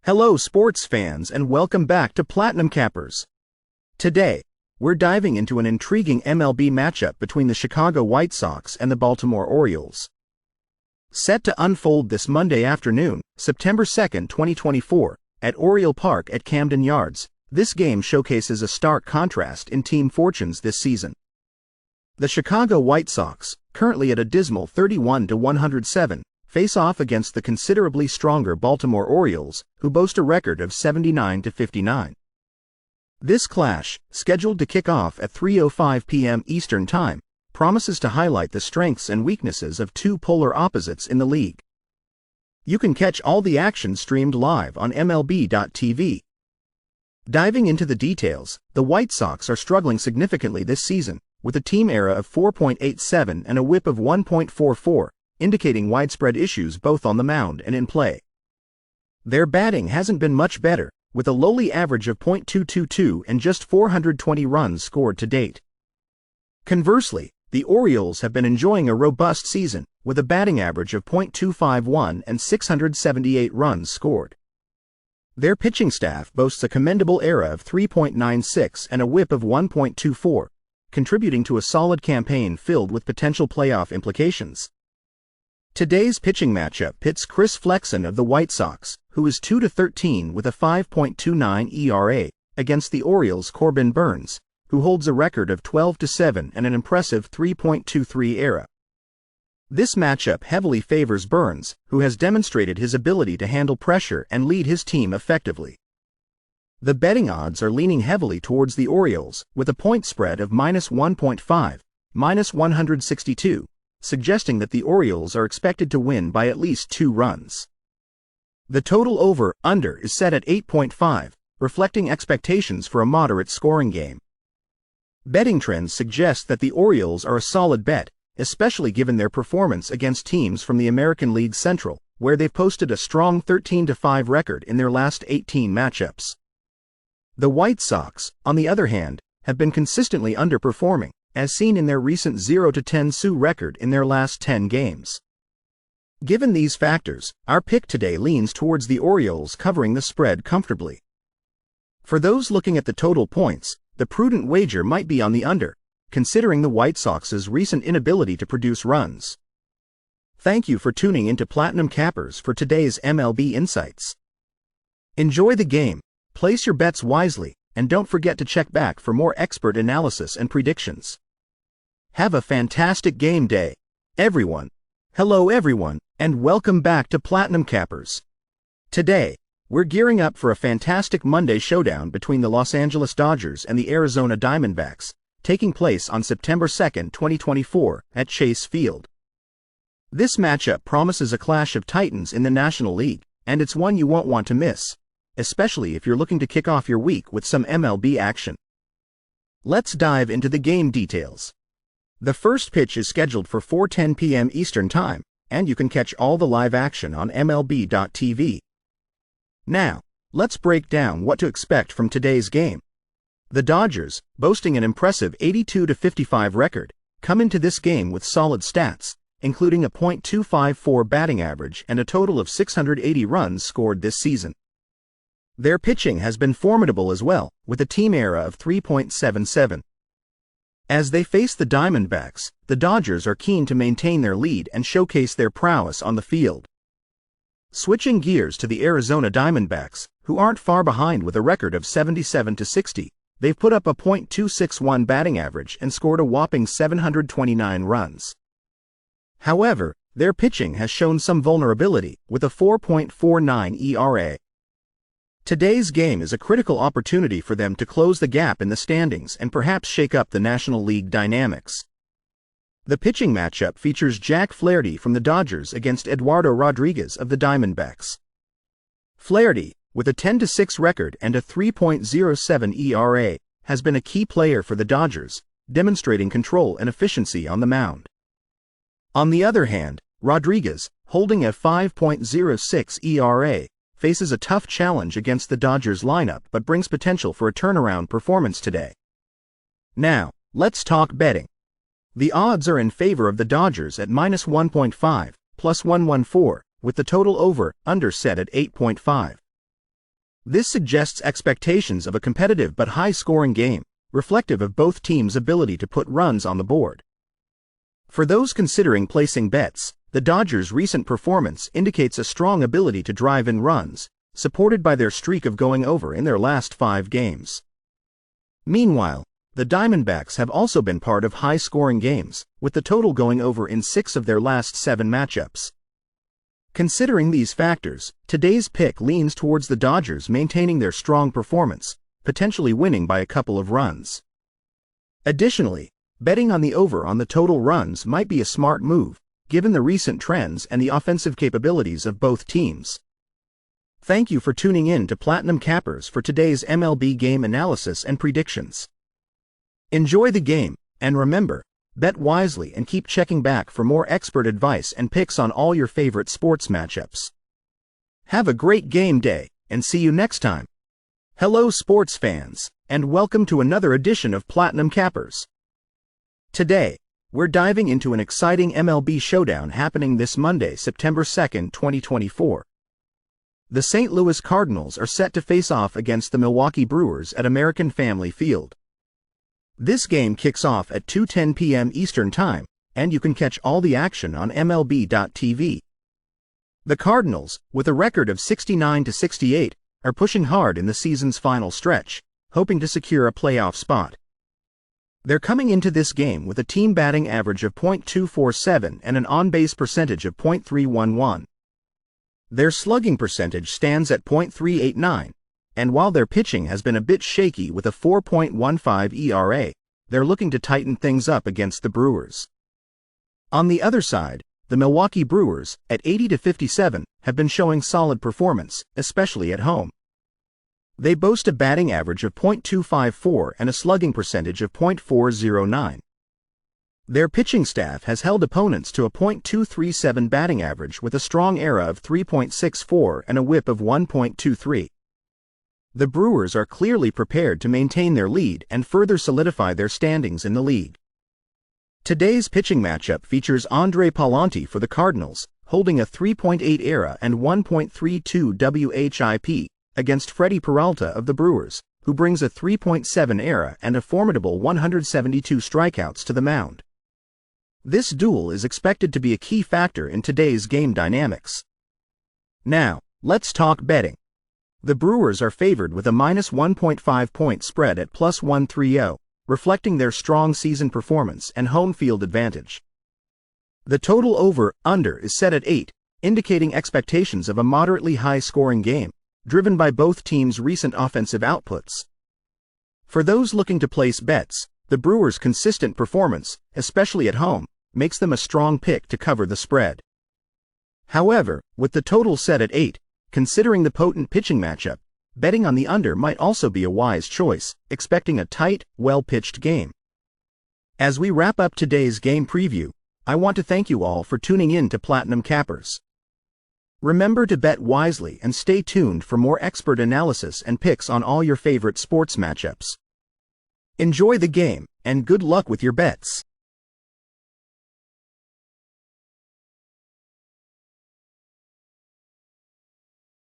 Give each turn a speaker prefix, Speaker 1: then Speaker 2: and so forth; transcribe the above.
Speaker 1: Hello sports fans and welcome back to Platinum Cappers. Today, we're diving into an intriguing MLB matchup between the Chicago White Sox and the Baltimore Orioles. Set to unfold this Monday afternoon, September 2, 2024, at Oriole Park at Camden Yards, this game showcases a stark contrast in team fortunes this season. The Chicago White Sox, currently at a dismal 31-107, face off against the considerably stronger Baltimore Orioles, who boast a record of 79-59. This clash, scheduled to kick off at 3:05 p.m. Eastern Time, promises to highlight the strengths and weaknesses of two polar opposites in the league. You can catch all the action streamed live on MLB.tv. Diving into the details, the White Sox are struggling significantly this season, with a team ERA of 4.87 and a WHIP of 1.44, indicating widespread issues both on the mound and in play. Their batting hasn't been much better, with a lowly average of .222 and just 420 runs scored to date. Conversely, the Orioles have been enjoying a robust season, with a batting average of .251 and 678 runs scored. Their pitching staff boasts a commendable ERA of 3.96 and a WHIP of 1.24, contributing to a solid campaign filled with potential playoff implications. Today's pitching matchup pits Chris Flexen of the White Sox, who is 2-13 with a 5.29 ERA, against the Orioles' Corbin Burnes, who holds a record of 12-7 and an impressive 3.23 ERA. This matchup heavily favors Burnes, who has demonstrated his ability to handle pressure and lead his team effectively. The betting odds are leaning heavily towards the Orioles, with a point spread of -1.5, -162, suggesting that the Orioles are expected to win by at least 2 runs. The total over-under is set at 8.5, reflecting expectations for a moderate scoring game. Betting trends suggest that the Orioles are a solid bet, especially given their performance against teams from the American League Central, where they've posted a strong 13-5 record in their last 18 matchups. The White Sox, on the other hand, have been consistently underperforming, as seen in their recent 0-10 SU record in their last 10 games. Given these factors, our pick today leans towards the Orioles covering the spread comfortably. For those looking at the total points, the prudent wager might be on the under, considering the White Sox's recent inability to produce runs. Thank you for tuning into Platinum Cappers for today's MLB Insights. Enjoy the game, place your bets wisely, and don't forget to check back for more expert analysis and predictions. Have a fantastic game day, everyone. Hello everyone, and welcome back to Platinum Cappers. Today, we're gearing up for a fantastic Monday showdown between the Los Angeles Dodgers and the Arizona Diamondbacks, taking place on September 2, 2024, at Chase Field. This matchup promises a clash of titans in the National League, and it's one you won't want to miss, especially if you're looking to kick off your week with some MLB action. Let's dive into the game details. The first pitch is scheduled for 4:10 p.m. Eastern Time, and you can catch all the live action on MLB.tv. Now, let's break down what to expect from today's game. The Dodgers, boasting an impressive 82-55 record, come into this game with solid stats, including a .254 batting average and a total of 680 runs scored this season. Their pitching has been formidable as well, with a team ERA of 3.77. As they face the Diamondbacks, the Dodgers are keen to maintain their lead and showcase their prowess on the field. Switching gears to the Arizona Diamondbacks, who aren't far behind with a record of 77-60, they've put up a .261 batting average and scored a whopping 729 runs. However, their pitching has shown some vulnerability, with a 4.49 ERA. Today's game is a critical opportunity for them to close the gap in the standings and perhaps shake up the National League dynamics. The pitching matchup features Jack Flaherty from the Dodgers against Eduardo Rodriguez of the Diamondbacks. Flaherty, with a 10-6 record and a 3.07 ERA, has been a key player for the Dodgers, demonstrating control and efficiency on the mound. On the other hand, Rodriguez, holding a 5.06 ERA, faces a tough challenge against the Dodgers lineup but brings potential for a turnaround performance today. Now, let's talk betting. The odds are in favor of the Dodgers at -1.5, +114, with the total over/under set at 8.5. This suggests expectations of a competitive but high-scoring game, reflective of both teams' ability to put runs on the board. For those considering placing bets, the Dodgers' recent performance indicates a strong ability to drive in runs, supported by their streak of going over in their last 5 games. Meanwhile, the Diamondbacks have also been part of high-scoring games, with the total going over in 6 of their last 7 matchups. Considering these factors, today's pick leans towards the Dodgers maintaining their strong performance, potentially winning by a couple of runs. Additionally, betting on the over on the total runs might be a smart move, given the recent trends and the offensive capabilities of both teams. Thank you for tuning in to Platinum Cappers for today's MLB game analysis and predictions. Enjoy the game, and remember, bet wisely and keep checking back for more expert advice and picks on all your favorite sports matchups. Have a great game day, and see you next time. Hello sports fans, and welcome to another edition of Platinum Cappers. Today, we're diving into an exciting MLB showdown happening this Monday, September 2nd, 2024. The St. Louis Cardinals are set to face off against the Milwaukee Brewers at American Family Field. This game kicks off at 2:10 p.m. Eastern Time, and you can catch all the action on MLB.tv. The Cardinals, with a record of 69-68, are pushing hard in the season's final stretch, hoping to secure a playoff spot. They're coming into this game with a team batting average of .247 and an on-base percentage of .311. Their slugging percentage stands at .389. And while their pitching has been a bit shaky with a 4.15 ERA, they're looking to tighten things up against the Brewers. On the other side, the Milwaukee Brewers, at 80-57, have been showing solid performance, especially at home. They boast a batting average of .254 and a slugging percentage of .409. Their pitching staff has held opponents to a .237 batting average with a strong ERA of 3.64 and a WHIP of 1.23. The Brewers are clearly prepared to maintain their lead and further solidify their standings in the league. Today's pitching matchup features Andre Pallante for the Cardinals, holding a 3.8 ERA and 1.32 WHIP, against Freddie Peralta of the Brewers, who brings a 3.7 ERA and a formidable 172 strikeouts to the mound. This duel is expected to be a key factor in today's game dynamics. Now, let's talk betting. The Brewers are favored with a -1.5 point spread at +130, reflecting their strong season performance and home field advantage. The total over/under is set at 8, indicating expectations of a moderately high-scoring game, driven by both teams' recent offensive outputs. For those looking to place bets, the Brewers' consistent performance, especially at home, makes them a strong pick to cover the spread. However, with the total set at 8, considering the potent pitching matchup, betting on the under might also be a wise choice, expecting a tight, well-pitched game. As we wrap up today's game preview, I want to thank you all for tuning in to Platinum Cappers. Remember to bet wisely and stay tuned for more expert analysis and picks on all your favorite sports matchups. Enjoy the game, and good luck with your bets.